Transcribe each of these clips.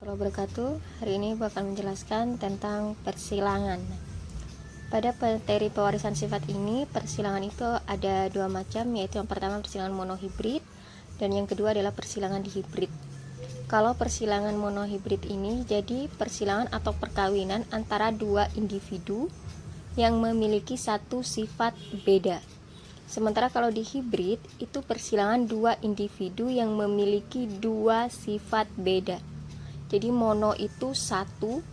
Wabarakatuh. Hari ini bakal menjelaskan tentang persilangan. Pada materi pewarisan sifat ini, persilangan itu ada dua macam, yaitu yang pertama persilangan monohibrid dan yang kedua adalah persilangan dihibrid. Kalau persilangan monohibrid ini jadi persilangan atau perkawinan antara dua individu yang memiliki satu sifat beda. Sementara kalau dihibrid itu persilangan dua individu yang memiliki dua sifat beda. Jadi mono itu satu,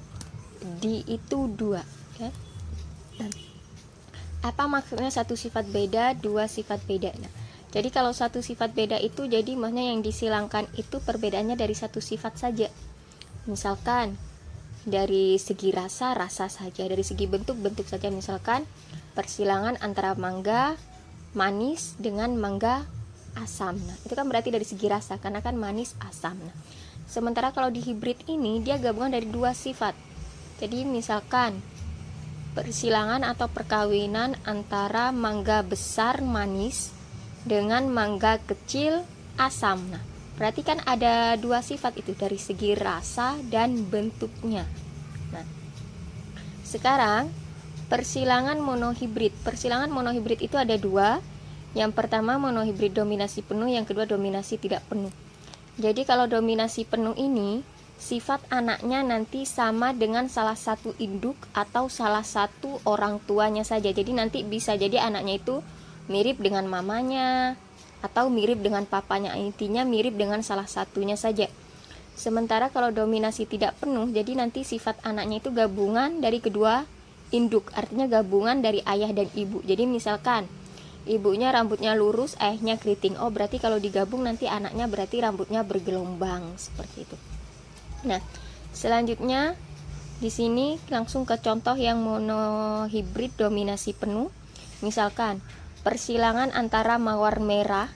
di itu dua. Ya. Apa maksudnya satu sifat beda, dua sifat beda? Nah, jadi kalau satu sifat beda itu jadi maksudnya yang disilangkan itu perbedaannya dari satu sifat saja. Misalkan dari segi rasa saja, dari segi bentuk saja. Misalkan persilangan antara mangga manis dengan mangga asam. Nah, itu kan berarti dari segi rasa karena kan manis asam. Nah, sementara kalau di hibrid ini dia gabungan dari dua sifat. Jadi misalkan persilangan atau perkawinan antara mangga besar manis dengan mangga kecil asam. Nah, berarti kan ada dua sifat itu dari segi rasa dan bentuknya. Nah, sekarang persilangan monohibrid. Persilangan monohibrid itu ada dua. Yang pertama monohibrid dominasi penuh, yang kedua dominasi tidak penuh. Jadi kalau dominasi penuh ini sifat anaknya nanti sama dengan salah satu induk atau salah satu orang tuanya saja. Jadi nanti bisa jadi anaknya itu mirip dengan mamanya atau mirip dengan papanya, intinya mirip dengan salah satunya saja. Sementara kalau dominasi tidak penuh, jadi nanti sifat anaknya itu gabungan dari kedua induk, artinya gabungan dari ayah dan ibu. Jadi misalkan ibunya rambutnya lurus, ayahnya keriting. Oh, berarti kalau digabung nanti anaknya berarti rambutnya bergelombang seperti itu. Nah, selanjutnya di sini langsung ke contoh yang monohibrid dominasi penuh. Misalkan persilangan antara mawar merah.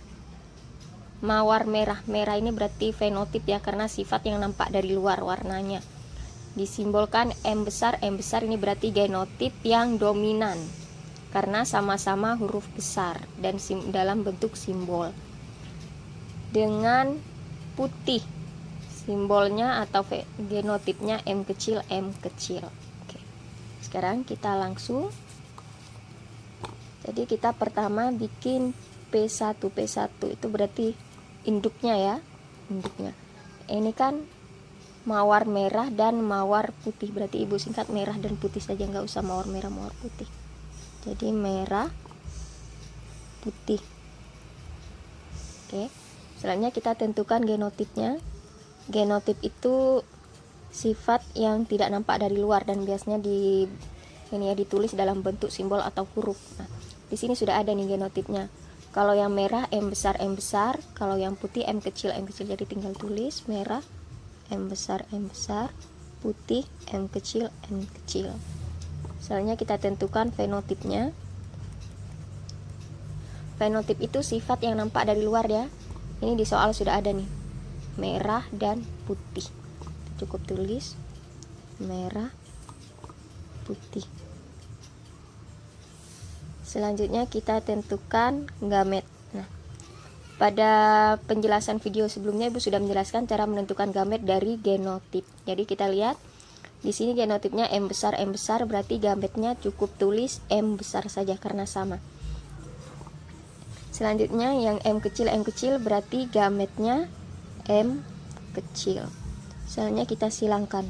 Mawar merah ini berarti fenotip ya, karena sifat yang nampak dari luar warnanya. Disimbolkan M besar ini berarti genotip yang dominan karena sama-sama huruf besar dan dalam bentuk simbol. Dengan putih, simbolnya atau genotipnya M kecil. Oke. Sekarang kita langsung. Jadi kita pertama bikin P1 itu berarti induknya ya, induknya. Ini kan mawar merah dan mawar putih, berarti ibu singkat merah dan putih saja, nggak usah mawar merah mawar putih. Jadi merah putih. Oke. Selanjutnya kita tentukan genotipnya. Genotip itu sifat yang tidak nampak dari luar dan biasanya ditulis dalam bentuk simbol atau huruf. Nah, di sini sudah ada nih genotipnya. Kalau yang merah M besar, kalau yang putih M kecil. Jadi tinggal tulis merah M besar, putih M kecil. Selanjutnya kita tentukan fenotipnya. Fenotip itu sifat yang nampak dari luar ya. Ini di soal sudah ada nih. Merah dan putih. Cukup tulis merah, putih. Selanjutnya kita tentukan gamet. Nah, pada penjelasan video sebelumnya Ibu sudah menjelaskan cara menentukan gamet dari genotip. Jadi kita lihat di sini genotipnya M besar, berarti gametnya cukup tulis M besar saja karena sama. Selanjutnya yang M kecil berarti gametnya M kecil. Selanjutnya kita silangkan.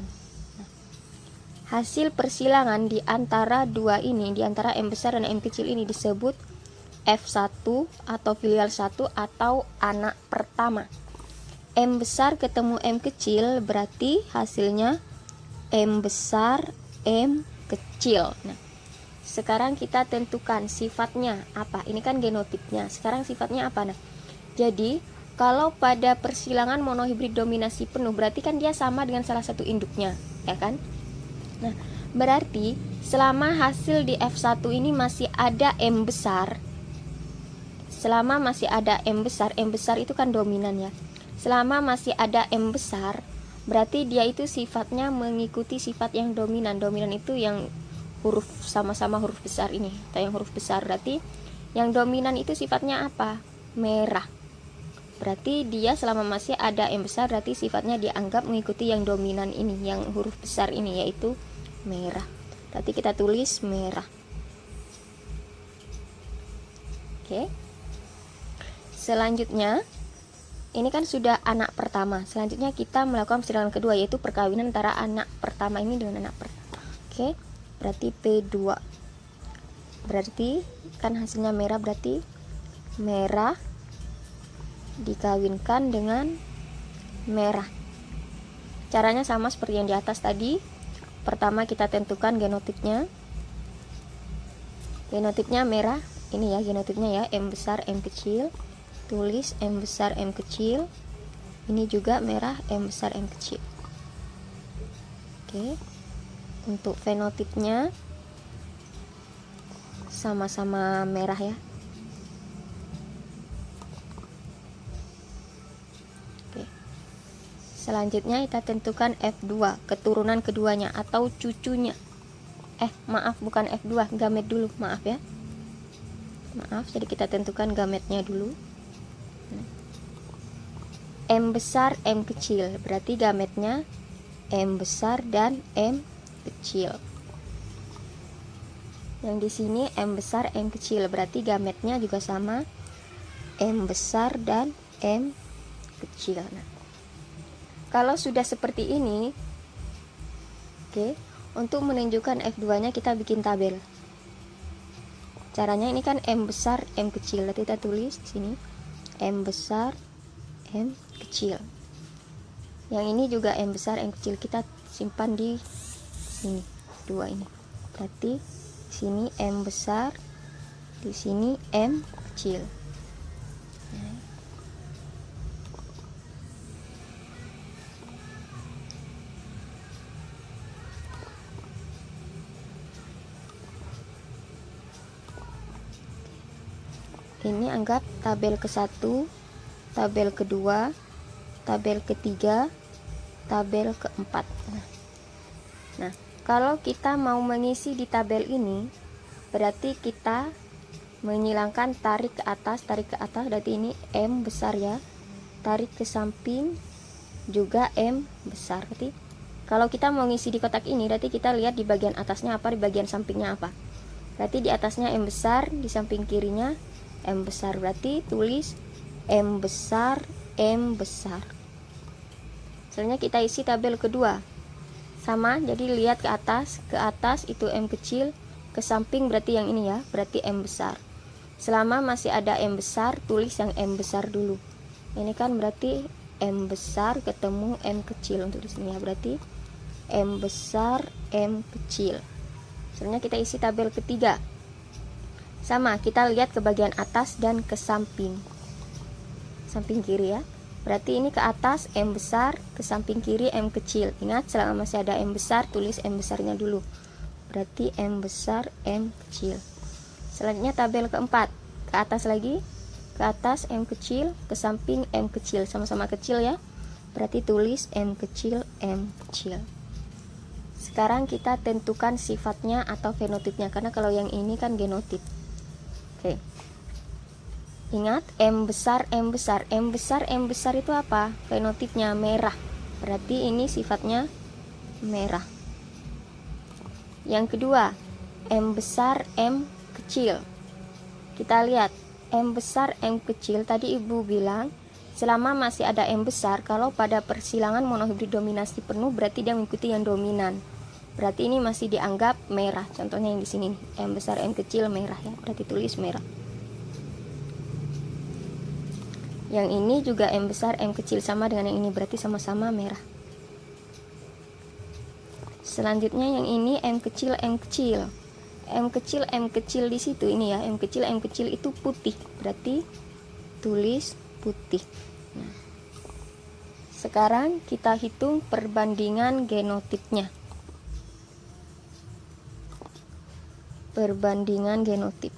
Hasil persilangan di antara dua ini, di antara M besar dan M kecil ini disebut F1 atau filial 1 atau anak pertama. M besar ketemu M kecil berarti hasilnya M besar, M kecil. Nah, sekarang kita tentukan sifatnya apa. Ini kan genotipnya. Sekarang sifatnya apa? Nah, jadi kalau pada persilangan monohibrid dominasi penuh berarti kan dia sama dengan salah satu induknya, ya kan? Nah, berarti selama hasil di F1 ini masih ada M besar. Selama masih ada M besar itu kan dominan ya. Selama masih ada M besar, berarti dia itu sifatnya mengikuti sifat yang dominan. Dominan itu yang huruf sama-sama huruf besar ini, atau yang huruf besar. Berarti yang dominan itu sifatnya apa? Merah. Berarti dia selama masih ada M besar, berarti sifatnya dianggap mengikuti yang dominan ini, yang huruf besar ini, yaitu merah. Berarti kita tulis merah. Oke. Selanjutnya, ini kan sudah anak pertama. Selanjutnya kita melakukan persilangan kedua, yaitu perkawinan antara anak pertama ini dengan anak pertama. Oke. Berarti P2. Berarti kan hasilnya merah, berarti merah dikawinkan dengan merah. Caranya sama seperti yang di atas tadi. Pertama kita tentukan genotipnya. Genotipnya merah. Ini ya genotipnya ya, M besar M kecil. Tulis M besar M kecil. Ini juga merah, M besar M kecil. Oke. Untuk fenotipnya sama-sama merah ya. Selanjutnya kita tentukan F2, keturunan keduanya atau cucunya. Maaf, bukan F2, gamet dulu, maaf ya. Maaf, jadi kita tentukan gametnya dulu. M besar M kecil, berarti gametnya M besar dan M kecil. Yang di sini M besar M kecil, berarti gametnya juga sama, M besar dan M kecil. Nah, kalau sudah seperti ini, oke, untuk menunjukkan F2-nya kita bikin tabel. Caranya ini kan M besar M kecil, nanti kita tulis di sini M besar M kecil. Yang ini juga M besar M kecil, kita simpan di sini, dua ini. Berarti di sini M besar, di sini M kecil. Ini anggap tabel ke-1, tabel kedua, tabel ketiga, tabel keempat. Nah, kalau kita mau mengisi di tabel ini, berarti kita menghilangkan tarik ke atas, berarti ini M besar ya. Tarik ke samping juga M besar. Berarti kalau kita mau ngisi di kotak ini, berarti kita lihat di bagian atasnya apa, di bagian sampingnya apa. Berarti di atasnya M besar, di samping kirinya M besar, berarti tulis M besar M besar. Selanjutnya kita isi tabel kedua, sama, jadi lihat ke atas itu M kecil, ke samping berarti yang ini ya, berarti M besar. Selama masih ada M besar, tulis yang M besar dulu. Ini kan berarti M besar ketemu M kecil untuk di sini ya, berarti M besar M kecil. Selanjutnya kita isi tabel ketiga. Sama, kita lihat ke bagian atas dan ke samping kiri ya. Berarti ini ke atas M besar, ke samping kiri M kecil. Ingat, selama masih ada M besar, tulis M besarnya dulu. Berarti M besar M kecil. Selanjutnya tabel keempat, ke atas lagi, ke atas M kecil, ke samping M kecil, sama-sama kecil ya. Berarti tulis M kecil M kecil. Sekarang kita tentukan sifatnya atau fenotipnya, karena kalau yang ini kan genotip. Oke. Ingat, M besar M besar. M besar M besar itu apa? Fenotipnya merah. Berarti ini sifatnya merah. Yang kedua, M besar M kecil. Kita lihat, M besar M kecil, tadi Ibu bilang selama masih ada M besar, kalau pada persilangan monohibrid dominasi penuh berarti dia mengikuti yang dominan. Berarti ini masih dianggap merah. Contohnya yang di sini nih, M besar M kecil merah ya, berarti tulis merah. Yang ini juga M besar M kecil, sama dengan yang ini, berarti sama-sama merah. Selanjutnya yang ini M kecil M kecil. M kecil M kecil di situ ini ya, M kecil M kecil itu putih, berarti tulis putih. Nah, sekarang kita hitung perbandingan genotipnya. Perbandingan genotip.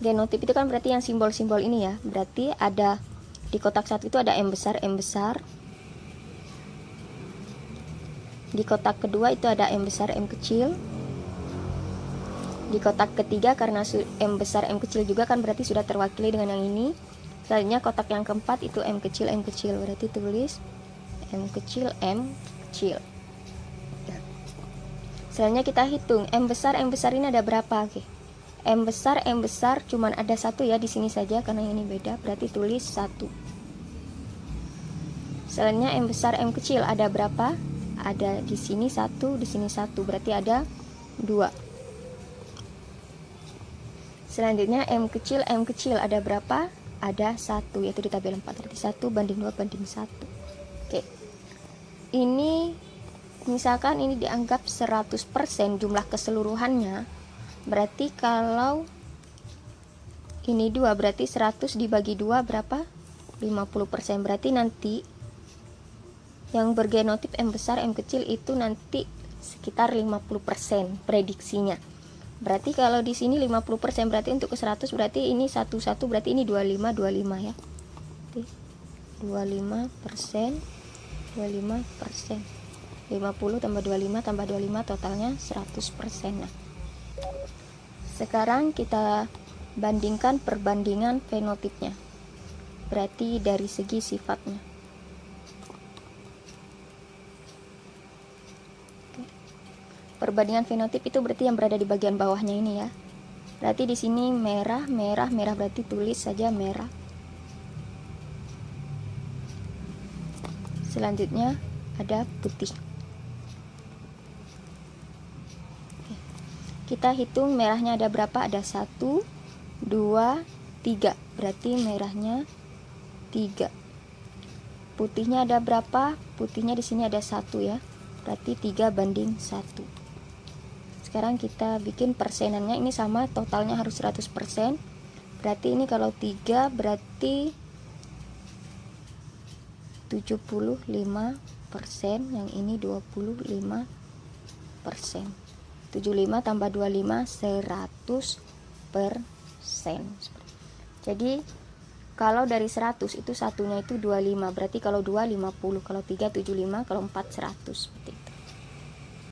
Genotip itu kan berarti yang simbol-simbol ini ya. Berarti ada di kotak satu itu ada M besar M besar. Di kotak kedua itu ada M besar M kecil. Di kotak ketiga karena M besar M kecil juga kan berarti sudah terwakili dengan yang ini. Selanjutnya kotak yang keempat itu M kecil berarti tulis M kecil Selanjutnya kita hitung M besar ini ada berapa? Oke. M besar cuman ada satu ya di sini saja karena ini beda, berarti tulis 1. Selanjutnya M besar M kecil ada berapa? Ada di sini 1, di sini 1, berarti ada 2. Selanjutnya M kecil ada berapa? Ada 1, yaitu di tabel 4, berarti 1 banding 2 banding 1. Oke. Ini misalkan ini dianggap 100% jumlah keseluruhannya, berarti kalau ini 2 berarti 100 dibagi 2 berapa? 50%. Berarti nanti yang bergenotip M besar M kecil itu nanti sekitar 50% prediksinya. Berarti kalau di sini 50% berarti untuk ke 100 berarti ini 1 berarti ini 25 ya. 25%. 50 tambah 25 tambah 25 totalnya 100%. Nah, sekarang kita bandingkan perbandingan fenotipnya. Berarti dari segi sifatnya. Perbandingan fenotip itu berarti yang berada di bagian bawahnya ini ya. Berarti di sini merah berarti tulis saja merah. Selanjutnya ada putih. Kita hitung merahnya ada berapa? Ada 1, 2, 3. Berarti merahnya 3. Putihnya ada berapa? Putihnya di sini ada 1 ya. Berarti 3 banding 1. Sekarang kita bikin persenannya, ini sama, totalnya harus 100%. Berarti ini kalau 3 berarti 75%, yang ini 25%. 75 tambah 25 100%. Jadi kalau dari 100 itu satunya itu 25, berarti kalau 2 50, kalau 3 75, kalau 4 100 seperti itu.